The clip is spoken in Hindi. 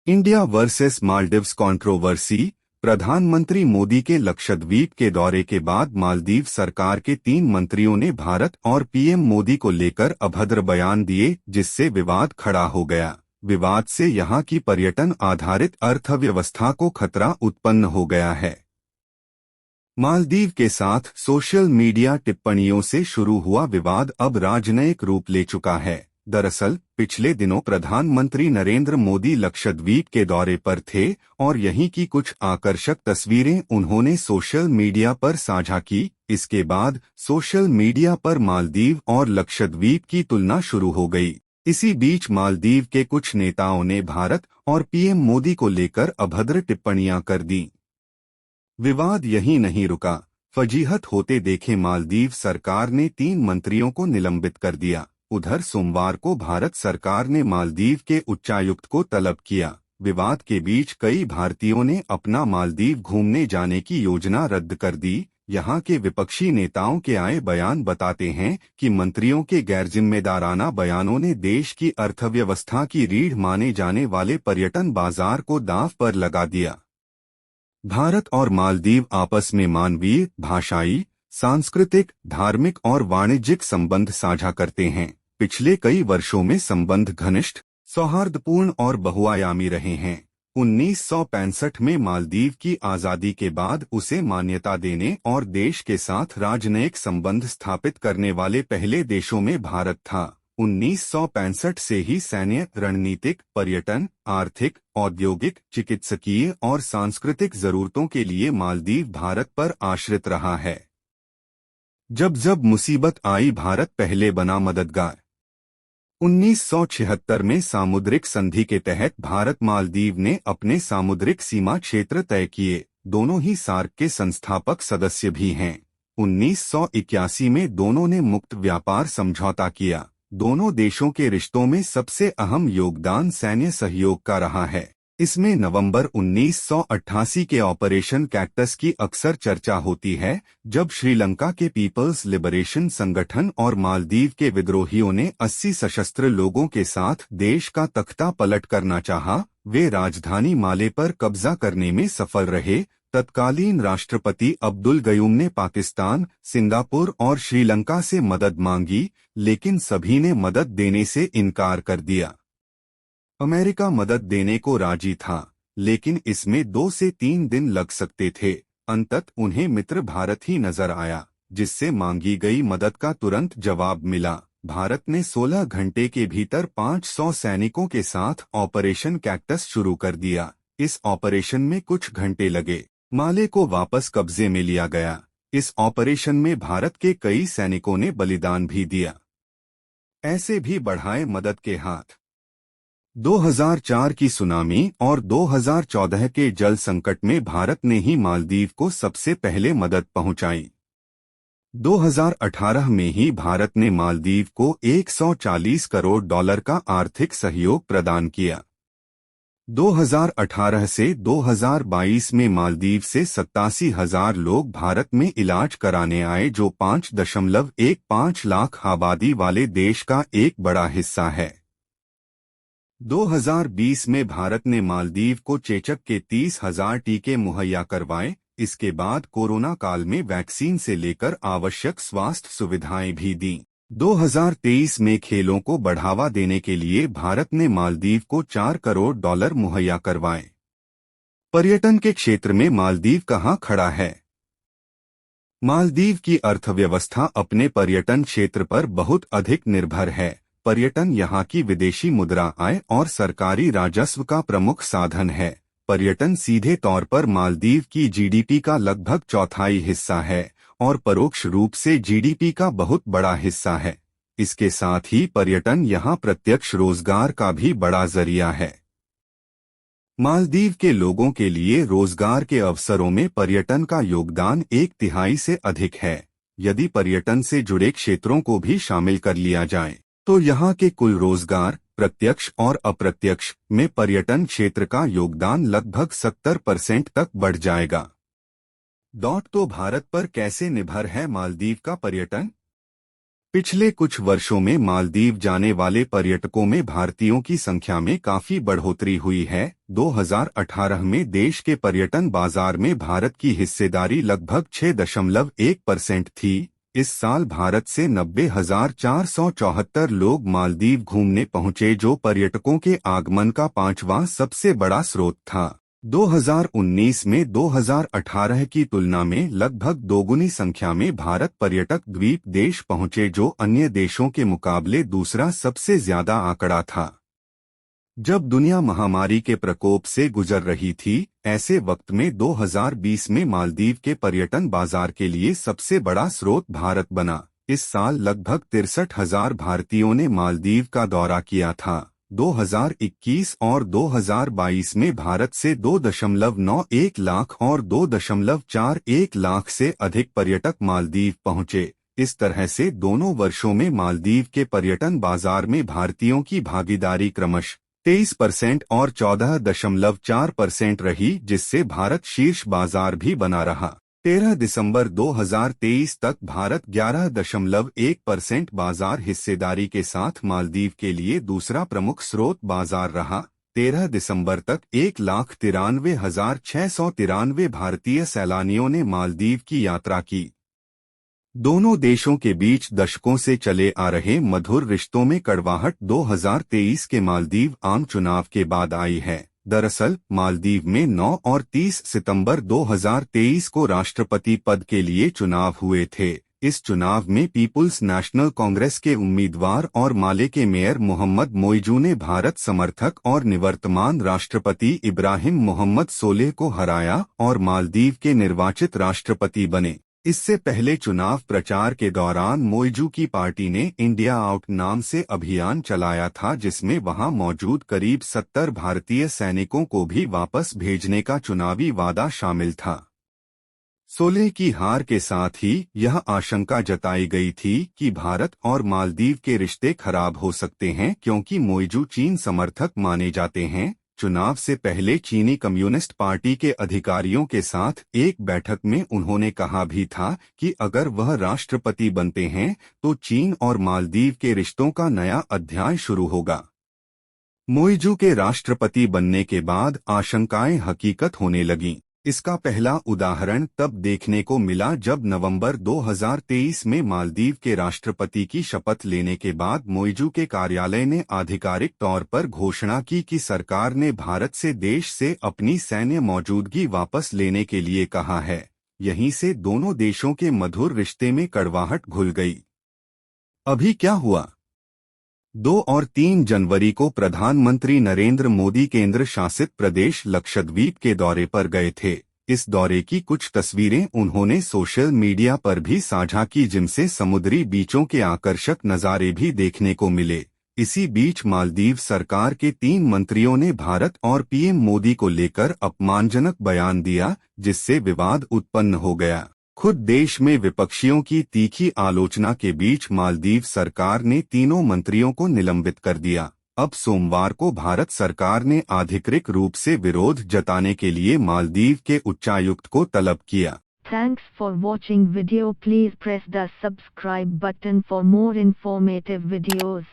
India versus Maldives controversy. प्रधानमंत्री मोदी के लक्षद्वीप के दौरे के बाद मालदीव सरकार के 3 मंत्रियों ने भारत और पीएम मोदी को लेकर अभद्र बयान दिए, जिससे विवाद खड़ा हो गया। विवाद से यहां की पर्यटन आधारित अर्थव्यवस्था को खतरा उत्पन्न हो गया है। मालदीव के साथ सोशल मीडिया टिप्पणियों से शुरू हुआ विवाद अब राजनयिक रूप ले चुका है। दरअसल पिछले दिनों प्रधानमंत्री नरेंद्र मोदी लक्षद्वीप के दौरे पर थे और यहीं की कुछ आकर्षक तस्वीरें उन्होंने सोशल मीडिया पर साझा की। इसके बाद सोशल मीडिया पर मालदीव और लक्षद्वीप की तुलना शुरू हो गई। इसी बीच मालदीव के कुछ नेताओं ने भारत और पीएम मोदी को लेकर अभद्र टिप्पणियां कर दी। विवाद यहीं नहीं रुका। फजीहत होते देखे मालदीव सरकार ने 3 मंत्रियों को निलंबित कर दिया। उधर सोमवार को भारत सरकार ने मालदीव के उच्चायुक्त को तलब किया। विवाद के बीच कई भारतीयों ने अपना मालदीव घूमने जाने की योजना रद्द कर दी। यहां के विपक्षी नेताओं के आए बयान बताते हैं कि मंत्रियों के गैरजिम्मेदाराना बयानों ने देश की अर्थव्यवस्था की रीढ़ माने जाने वाले पर्यटन बाजार को दांव पर लगा दिया। भारत और मालदीव आपस में मानवीय, भाषाई, सांस्कृतिक, धार्मिक और वाणिज्यिक संबंध साझा करते हैं। पिछले कई वर्षों में संबंध घनिष्ठ, सौहार्दपूर्ण और बहुआयामी रहे हैं। 1965 में मालदीव की आजादी के बाद उसे मान्यता देने और देश के साथ राजनयिक संबंध स्थापित करने वाले पहले देशों में भारत था। 1965 से ही सैन्य, रणनीतिक, पर्यटन, आर्थिक, औद्योगिक, चिकित्सकीय और सांस्कृतिक जरूरतों के लिए मालदीव भारत पर आश्रित रहा है। जब जब मुसीबत आई भारत पहले बना मददगार। 1976 में सामुद्रिक संधि के तहत भारत मालदीव ने अपने सामुद्रिक सीमा क्षेत्र तय किए। दोनों ही सार्क के संस्थापक सदस्य भी हैं। 1981 में दोनों ने मुक्त व्यापार समझौता किया। दोनों देशों के रिश्तों में सबसे अहम योगदान सैन्य सहयोग का रहा है। इसमें नवंबर 1988 के ऑपरेशन कैक्टस की अक्सर चर्चा होती है, जब श्रीलंका के पीपल्स लिबरेशन संगठन और मालदीव के विद्रोहियों ने 80 सशस्त्र लोगों के साथ देश का तख्ता पलट करना चाहा। वे राजधानी माले पर कब्जा करने में सफल रहे। तत्कालीन राष्ट्रपति अब्दुल गयूम ने पाकिस्तान, सिंगापुर और श्रीलंका से मदद मांगी, लेकिन सभी ने मदद देने से इनकार कर दिया। अमेरिका मदद देने को राजी था, लेकिन इसमें 2 से 3 दिन लग सकते थे। अंततः उन्हें मित्र भारत ही नजर आया, जिससे मांगी गई मदद का तुरंत जवाब मिला। भारत ने 16 घंटे के भीतर 500 सैनिकों के साथ ऑपरेशन कैक्टस शुरू कर दिया। इस ऑपरेशन में कुछ घंटे लगे। माले को वापस कब्जे में लिया गया। इस ऑपरेशन में भारत के कई सैनिकों ने बलिदान भी दिया। ऐसे भी बढ़ाए मदद के हाथ। 2004 की सुनामी और 2014 के जल संकट में भारत ने ही मालदीव को सबसे पहले मदद पहुंचाई। 2018 में ही भारत ने मालदीव को $140 करोड़ का आर्थिक सहयोग प्रदान किया। 2018 से 2022 में मालदीव से 87,000 लोग भारत में इलाज कराने आए, जो 5.15 लाख आबादी वाले देश का एक बड़ा हिस्सा है। 2020 में भारत ने मालदीव को चेचक के 30,000 टीके मुहैया करवाए। इसके बाद कोरोना काल में वैक्सीन से लेकर आवश्यक स्वास्थ्य सुविधाएं भी दी। 2023 में खेलों को बढ़ावा देने के लिए भारत ने मालदीव को $4 करोड़ मुहैया करवाए। पर्यटन के क्षेत्र में मालदीव कहां खड़ा है? मालदीव की अर्थव्यवस्था अपने पर्यटन क्षेत्र पर बहुत अधिक निर्भर है। पर्यटन यहां की विदेशी मुद्रा आय और सरकारी राजस्व का प्रमुख साधन है। पर्यटन सीधे तौर पर मालदीव की जीडीपी का लगभग चौथाई हिस्सा है और परोक्ष रूप से जीडीपी का बहुत बड़ा हिस्सा है। इसके साथ ही पर्यटन यहां प्रत्यक्ष रोजगार का भी बड़ा जरिया है। मालदीव के लोगों के लिए रोजगार के अवसरों में पर्यटन का योगदान 1/3 से अधिक है। यदि पर्यटन से जुड़े क्षेत्रों को भी शामिल कर लिया जाए तो यहां के कुल रोजगार, प्रत्यक्ष और अप्रत्यक्ष, में पर्यटन क्षेत्र का योगदान लगभग 70% तक बढ़ जाएगा। तो भारत पर कैसे निर्भर है मालदीव का पर्यटन? पिछले कुछ वर्षों में मालदीव जाने वाले पर्यटकों में भारतीयों की संख्या में काफी बढ़ोतरी हुई है। 2018 में देश के पर्यटन बाजार में भारत की हिस्सेदारी लगभग 6.1% थी। इस साल भारत से 90,474 लोग मालदीव घूमने पहुंचे, जो पर्यटकों के आगमन का पांचवां सबसे बड़ा स्रोत था। 2019 में 2018 की तुलना में लगभग दोगुनी संख्या में भारत पर्यटक द्वीप देश पहुंचे, जो अन्य देशों के मुकाबले दूसरा सबसे ज्यादा आंकड़ा था। जब दुनिया महामारी के प्रकोप से गुजर रही थी, ऐसे वक्त में 2020 में मालदीव के पर्यटन बाजार के लिए सबसे बड़ा स्रोत भारत बना। इस साल लगभग 63,000 भारतीयों ने मालदीव का दौरा किया था। 2021 और 2022 में भारत से 2.91 लाख और 2.41 लाख से अधिक पर्यटक मालदीव पहुंचे। इस तरह से दोनों वर्षों में मालदीव के पर्यटन बाजार में भारतीयों की भागीदारी क्रमशः 23% और 14.4% रही, जिससे भारत शीर्ष बाजार भी बना रहा। 13 दिसंबर 2023 तक भारत 11.1% बाजार हिस्सेदारी के साथ मालदीव के लिए दूसरा प्रमुख स्रोत बाजार रहा। 13 दिसंबर तक 1,93,693 भारतीय सैलानियों ने मालदीव की यात्रा की। दोनों देशों के बीच दशकों से चले आ रहे मधुर रिश्तों में कड़वाहट 2023 के मालदीव आम चुनाव के बाद आई है। दरअसल मालदीव में 9 और 30 सितंबर 2023 को राष्ट्रपति पद के लिए चुनाव हुए थे। इस चुनाव में पीपुल्स नेशनल कांग्रेस के उम्मीदवार और माले के मेयर मोहम्मद मोइजू ने भारत समर्थक और निवर्तमान राष्ट्रपति इब्राहिम मोहम्मद सोलेह को हराया और मालदीव के निर्वाचित राष्ट्रपति बने। इससे पहले चुनाव प्रचार के दौरान मोइजू की पार्टी ने इंडिया आउट नाम से अभियान चलाया था, जिसमें वहां मौजूद करीब 70 भारतीय सैनिकों को भी वापस भेजने का चुनावी वादा शामिल था। सोलेह की हार के साथ ही यह आशंका जताई गई थी कि भारत और मालदीव के रिश्ते खराब हो सकते हैं, क्योंकि मोइजू चीन समर्थक माने जाते हैं। चुनाव से पहले चीनी कम्युनिस्ट पार्टी के अधिकारियों के साथ एक बैठक में उन्होंने कहा भी था कि अगर वह राष्ट्रपति बनते हैं तो चीन और मालदीव के रिश्तों का नया अध्याय शुरू होगा। मोइजू के राष्ट्रपति बनने के बाद आशंकाएं हकीकत होने लगीं। इसका पहला उदाहरण तब देखने को मिला जब नवंबर 2023 में मालदीव के राष्ट्रपति की शपथ लेने के बाद मोइजू के कार्यालय ने आधिकारिक तौर पर घोषणा की कि सरकार ने भारत से देश से अपनी सैन्य मौजूदगी वापस लेने के लिए कहा है। यहीं से दोनों देशों के मधुर रिश्ते में कड़वाहट घुल गई। अभी क्या हुआ? 2 और 3 जनवरी को प्रधानमंत्री नरेंद्र मोदी केंद्र शासित प्रदेश लक्षद्वीप के दौरे पर गए थे। इस दौरे की कुछ तस्वीरें उन्होंने सोशल मीडिया पर भी साझा की, जिनसे समुद्री बीचों के आकर्षक नज़ारे भी देखने को मिले। इसी बीच मालदीव सरकार के 3 मंत्रियों ने भारत और पीएम मोदी को लेकर अपमानजनक बयान दिया, जिससे विवाद उत्पन्न हो गया। खुद देश में विपक्षियों की तीखी आलोचना के बीच मालदीव सरकार ने तीनों मंत्रियों को निलंबित कर दिया। अब सोमवार को भारत सरकार ने आधिकारिक रूप से विरोध जताने के लिए मालदीव के उच्चायुक्त को तलब किया। Thanks for watching video. Please press the subscribe button for more informative videos.